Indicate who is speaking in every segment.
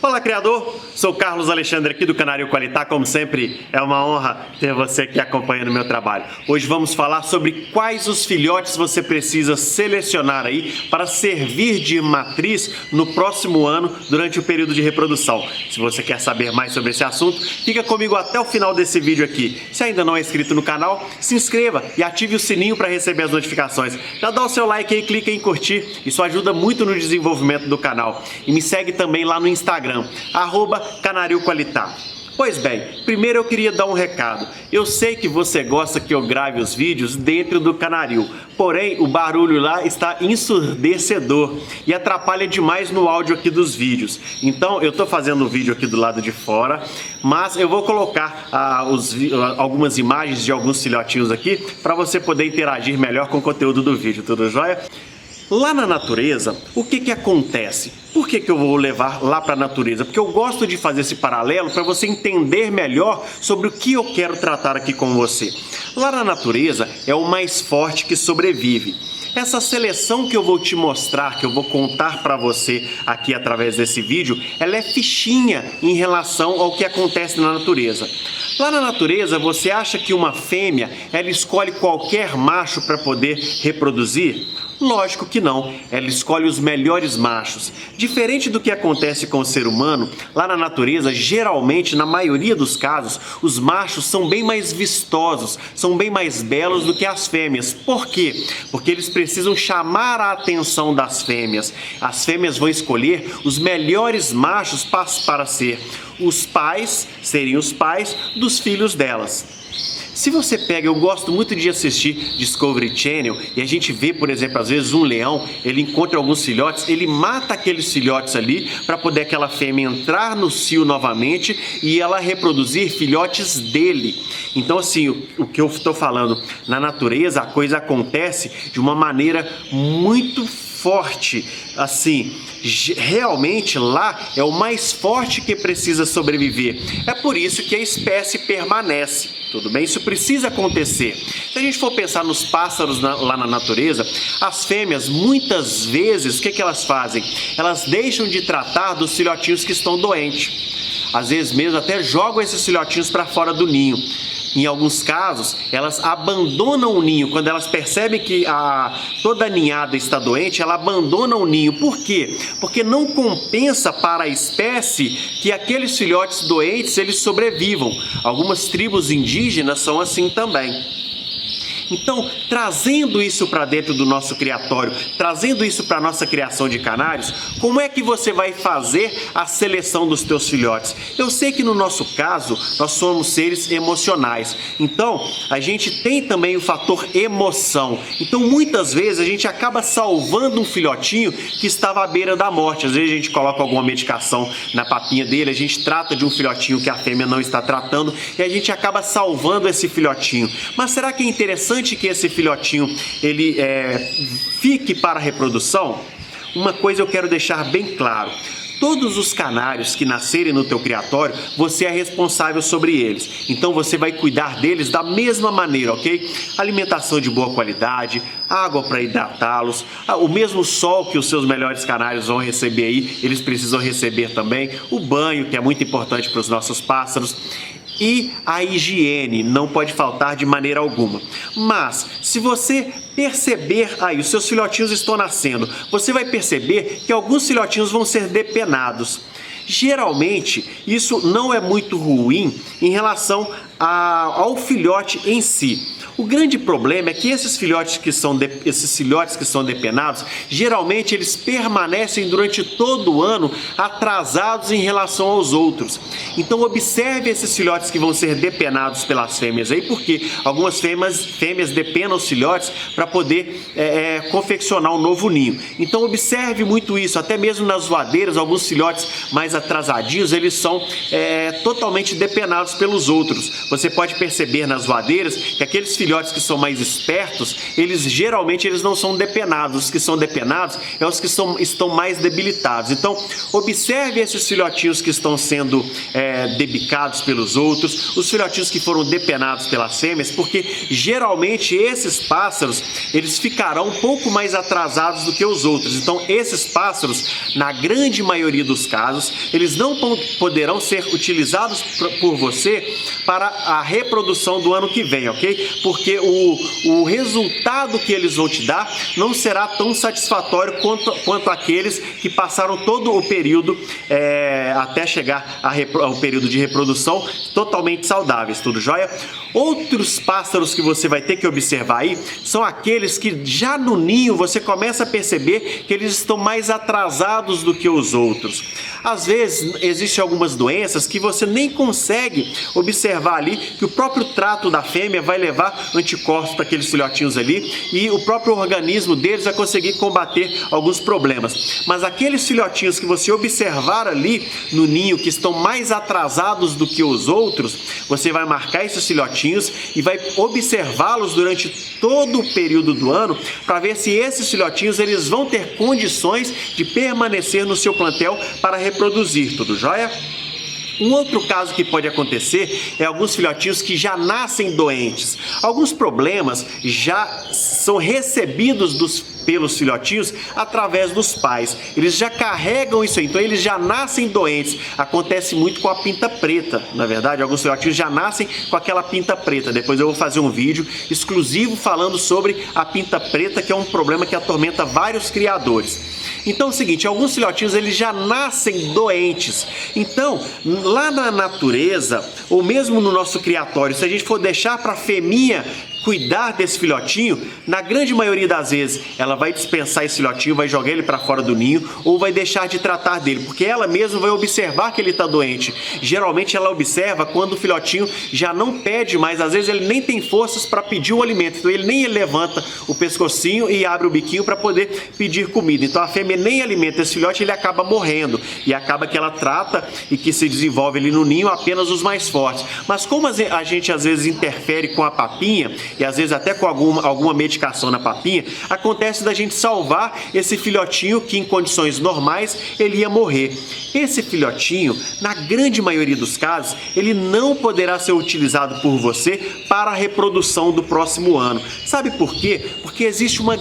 Speaker 1: Olá, criador! Sou Carlos Alexandre aqui do Canário Qualitá. Como sempre, é uma honra ter você aqui acompanhando o meu trabalho. Hoje vamos falar sobre quais os filhotes você precisa selecionar aí para servir de matriz no próximo ano durante o período de reprodução. Se você quer saber mais sobre esse assunto, fica comigo até o final desse vídeo aqui. Se ainda não é inscrito no canal, se inscreva e ative o sininho para receber as notificações. Já dá o seu like aí, clica em curtir, isso ajuda muito no desenvolvimento do canal. E me segue também lá no Instagram, @Canário Qualitá. Pois bem, primeiro eu queria dar um recado. Eu sei que você gosta que eu grave os vídeos dentro do Canário, porém o barulho lá está ensurdecedor e atrapalha demais no áudio aqui dos vídeos. Então eu estou fazendo o vídeo aqui do lado de fora, mas eu vou colocar algumas imagens de alguns filhotinhos aqui para você poder interagir melhor com o conteúdo do vídeo, tudo jóia? Lá na natureza, o que acontece? Por que eu vou levar lá para a natureza? Porque eu gosto de fazer esse paralelo para você entender melhor sobre o que eu quero tratar aqui com você. Lá na natureza é o mais forte que sobrevive. Essa seleção que eu vou te mostrar, que eu vou contar para você aqui através desse vídeo, ela é fichinha em relação ao que acontece na natureza. Lá na natureza, você acha que uma fêmea, ela escolhe qualquer macho para poder reproduzir? Lógico que não, ela escolhe os melhores machos. Diferente do que acontece com o ser humano, lá na natureza, geralmente, na maioria dos casos, os machos são bem mais vistosos, são bem mais belos do que as fêmeas. Por quê? Porque eles precisam chamar a atenção das fêmeas. As fêmeas vão escolher os melhores machos para ser os pais, seriam os pais dos filhos delas. Se você pega, eu gosto muito de assistir Discovery Channel e a gente vê, por exemplo, às vezes um leão, ele encontra alguns filhotes, ele mata aqueles filhotes ali para poder aquela fêmea entrar no cio novamente e ela reproduzir filhotes dele. Então assim, o que eu estou falando, na natureza a coisa acontece de uma maneira muito forte, assim, realmente lá é o mais forte que precisa sobreviver. É por isso que a espécie permanece, tudo bem? Isso precisa acontecer. Se a gente for pensar nos pássaros lá na natureza, as fêmeas, muitas vezes, o que elas fazem? Elas deixam de tratar dos filhotinhos que estão doentes. Às vezes mesmo até jogam esses filhotinhos para fora do ninho. Em alguns casos, elas abandonam o ninho. Quando elas percebem que toda a ninhada está doente, ela abandona o ninho. Por quê? Porque não compensa para a espécie que aqueles filhotes doentes eles sobrevivam. Algumas tribos indígenas são assim também. Então, trazendo isso para dentro do nosso criatório, trazendo isso para a nossa criação de canários, como é que você vai fazer a seleção dos teus filhotes? Eu sei que no nosso caso, nós somos seres emocionais. Então, a gente tem também o fator emoção. Então, muitas vezes, a gente acaba salvando um filhotinho que estava à beira da morte. Às vezes, a gente coloca alguma medicação na papinha dele, a gente trata de um filhotinho que a fêmea não está tratando e a gente acaba salvando esse filhotinho. Mas será que é interessante que esse filhotinho ele fique para a reprodução? Uma coisa eu quero deixar bem claro: todos os canários que nascerem no teu criatório, você é responsável sobre eles. Então você vai cuidar deles da mesma maneira, ok? Alimentação de boa qualidade, água para hidratá-los, o mesmo sol que os seus melhores canários vão receber aí, eles precisam receber também. O banho, que é muito importante para os nossos pássaros. E a higiene não pode faltar de maneira alguma. Mas, se você perceber aí, os seus filhotinhos estão nascendo, você vai perceber que alguns filhotinhos vão ser depenados. Geralmente, isso não é muito ruim em relação ao filhote em si. O grande problema é que esses filhotes que são depenados, geralmente eles permanecem durante todo o ano atrasados em relação aos outros. Então observe esses filhotes que vão ser depenados pelas fêmeas aí, porque algumas fêmeas depenam os filhotes para poder confeccionar um novo ninho. Então observe muito isso, até mesmo nas voadeiras, alguns filhotes mais atrasadinhos, eles são totalmente depenados pelos outros. Você pode perceber nas voadeiras que aqueles filhotes filhotes que são mais espertos, geralmente eles não são depenados. Os que são depenados é os que estão mais debilitados. Então, observe esses filhotinhos que estão sendo debicados pelos outros, os filhotinhos que foram depenados pelas fêmeas, porque geralmente esses pássaros, eles ficarão um pouco mais atrasados do que os outros. Então, esses pássaros, na grande maioria dos casos, eles não poderão ser utilizados por você para a reprodução do ano que vem, ok? Porque o resultado que eles vão te dar não será tão satisfatório quanto aqueles que passaram todo o período até chegar ao período de reprodução totalmente saudáveis, tudo jóia? Outros pássaros que você vai ter que observar aí são aqueles que já no ninho você começa a perceber que eles estão mais atrasados do que os outros. Às vezes existem algumas doenças que você nem consegue observar ali, que o próprio trato da fêmea vai levar anticorpos para aqueles filhotinhos ali e o próprio organismo deles vai conseguir combater alguns problemas. Mas aqueles filhotinhos que você observar ali no ninho que estão mais atrasados do que os outros, você vai marcar esses filhotinhos e vai observá-los durante todo o período do ano para ver se esses filhotinhos eles vão ter condições de permanecer no seu plantel para reproduzir, tudo jóia? Um outro caso que pode acontecer é alguns filhotinhos que já nascem doentes. Alguns problemas já são recebidos pelos filhotinhos através dos pais. Eles já carregam isso aí, então eles já nascem doentes. Acontece muito com a pinta preta, na verdade. Alguns filhotinhos já nascem com aquela pinta preta. Depois eu vou fazer um vídeo exclusivo falando sobre a pinta preta, que é um problema que atormenta vários criadores. Então é o seguinte, alguns filhotinhos eles já nascem doentes. Então, lá na natureza, ou mesmo no nosso criatório, se a gente for deixar para a fêmea cuidar desse filhotinho, na grande maioria das vezes ela vai dispensar esse filhotinho, vai jogar ele para fora do ninho ou vai deixar de tratar dele, porque ela mesma vai observar que ele está doente. Geralmente ela observa quando o filhotinho já não pede mais, às vezes ele nem tem forças para pedir o alimento, então ele nem levanta o pescocinho e abre o biquinho para poder pedir comida. Então a fêmea nem alimenta esse filhote, ele acaba morrendo e acaba que ela trata e que se desenvolve ali no ninho apenas os mais fortes. Mas como a gente às vezes interfere com a papinha e às vezes até com alguma medicação na papinha, acontece da gente salvar esse filhotinho que em condições normais ele ia morrer. Esse filhotinho, na grande maioria dos casos, ele não poderá ser utilizado por você para a reprodução do próximo ano. Sabe por quê? Porque existe uma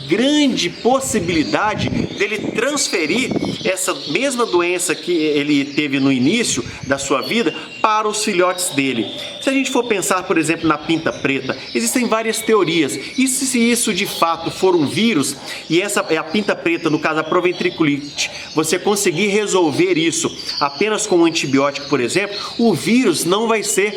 Speaker 1: grande possibilidade dele transferir essa mesma doença que ele teve no início da sua vida para os filhotes dele. Se a gente for pensar, por exemplo, na pinta preta, existem várias teorias. E se isso de fato for um vírus, e essa é a pinta preta, no caso a proventriculite, você conseguir resolver isso apenas com um antibiótico, por exemplo, o vírus não vai ser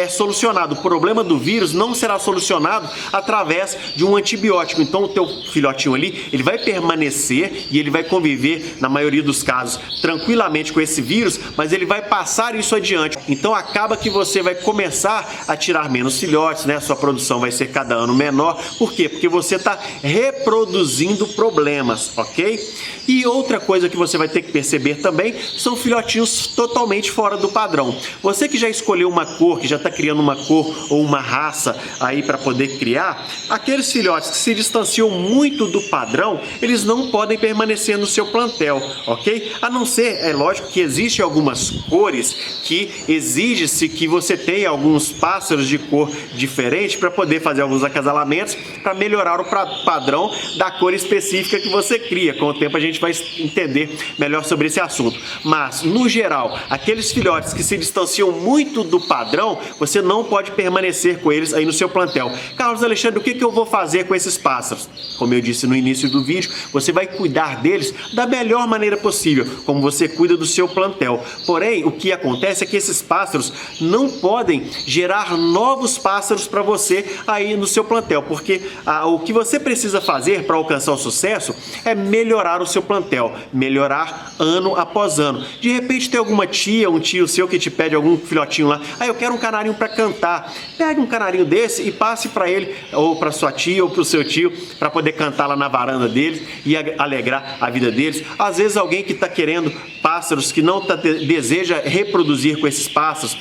Speaker 1: solucionado. O problema do vírus não será solucionado através de um antibiótico. Então o teu filhotinho ali, ele vai permanecer e ele vai conviver, na maioria dos casos, tranquilamente com esse vírus, mas ele vai passar isso adiante. Então acaba que você vai começar a tirar menos filhotes, né? A sua produção vai ser cada ano menor. Por quê? Porque você está reproduzindo problemas, ok? E outra coisa que você vai ter que perceber também são filhotinhos totalmente fora do padrão. Você que já escolheu uma cor, que já está criando uma cor ou uma raça aí para poder criar, aqueles filhotes que se distanciam muito do padrão, eles não podem permanecer no seu plantel, ok? A não ser, é lógico que existem algumas cores que exige-se que você tenha alguns pássaros de cor diferente para poder fazer alguns acasalamentos para melhorar o padrão da cor específica que você cria. Com o tempo a gente vai entender melhor sobre esse assunto. Mas, no geral, aqueles filhotes que se distanciam muito do padrão, você não pode permanecer com eles aí no seu plantel. Carlos Alexandre, o que eu vou fazer com esses pássaros? Como eu disse no início do vídeo, você vai cuidar deles da melhor maneira possível, como você cuida do seu plantel. Porém, o que acontece é que esses pássaros não podem gerar novos pássaros para você aí no seu plantel, porque o que você precisa fazer para alcançar o sucesso é melhorar o seu plantel, melhorar ano após ano. De repente tem alguma tia, um tio seu que te pede algum filhotinho lá, eu quero um canarinho para cantar. Pegue um canarinho desse e passe para ele, ou para sua tia, ou para o seu tio, para poder cantar lá na varanda deles e alegrar a vida deles. Às vezes alguém que está querendo pássaros, que não deseja reproduzir com esses pássaros.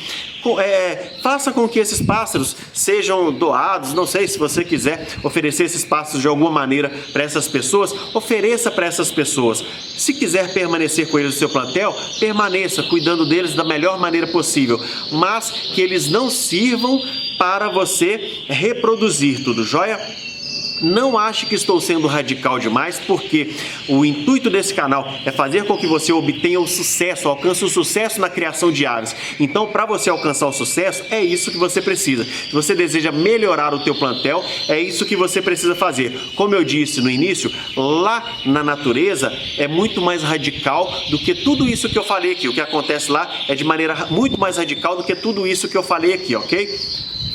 Speaker 1: Faça com que esses pássaros sejam doados, não sei, se você quiser oferecer esses pássaros de alguma maneira para essas pessoas, ofereça para essas pessoas. Se quiser permanecer com eles no seu plantel, permaneça cuidando deles da melhor maneira possível, mas que eles não sirvam para você reproduzir, tudo jóia? Não ache que estou sendo radical demais, porque o intuito desse canal é fazer com que você obtenha o sucesso, alcance o sucesso na criação de aves. Então, para você alcançar o sucesso, é isso que você precisa. Se você deseja melhorar o teu plantel, é isso que você precisa fazer. Como eu disse no início, lá na natureza é muito mais radical do que tudo isso que eu falei aqui. O que acontece lá é de maneira muito mais radical do que tudo isso que eu falei aqui, ok?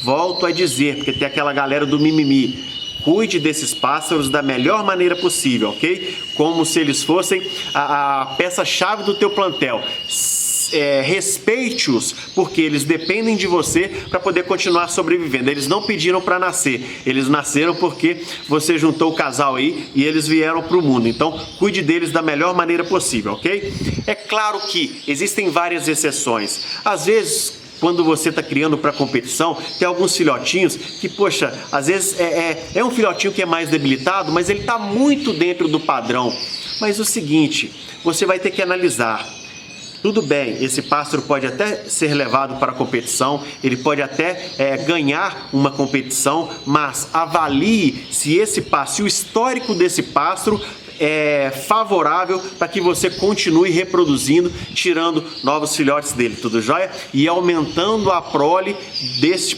Speaker 1: Volto a dizer, porque tem aquela galera do mimimi. Cuide desses pássaros da melhor maneira possível, ok? Como se eles fossem a peça-chave do teu plantel. Respeite-os, porque eles dependem de você para poder continuar sobrevivendo. Eles não pediram para nascer, eles nasceram porque você juntou o casal aí e eles vieram para o mundo. Então, cuide deles da melhor maneira possível, ok? É claro que existem várias exceções. Às vezes, quando você está criando para competição, tem alguns filhotinhos que, poxa, às vezes é um filhotinho que é mais debilitado, mas ele está muito dentro do padrão. Mas o seguinte, você vai ter que analisar. Tudo bem, esse pássaro pode até ser levado para a competição, ele pode até ganhar uma competição, mas avalie se o histórico desse pássaro é favorável para que você continue reproduzindo, tirando novos filhotes dele, tudo jóia? E aumentando a prole desse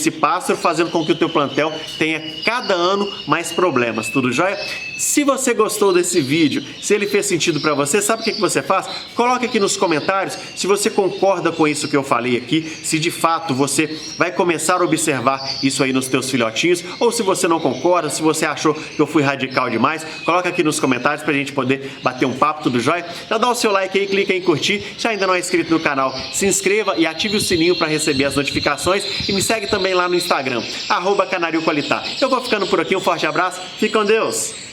Speaker 1: pássaro, fazendo com que o teu plantel tenha cada ano mais problemas, tudo jóia? Se você gostou desse vídeo, se ele fez sentido para você, sabe o que você faz? Coloque aqui nos comentários se você concorda com isso que eu falei aqui, se de fato você vai começar a observar isso aí nos teus filhotinhos, ou se você não concorda, se você achou que eu fui radical demais, coloca aqui nos comentários pra gente poder bater um papo, tudo jóia? Já dá o seu like aí, clica em curtir, se ainda não é inscrito no canal, se inscreva e ative o sininho para receber as notificações e me segue também lá no Instagram, @Canário Qualitá. Eu vou ficando por aqui, um forte abraço, fique com Deus!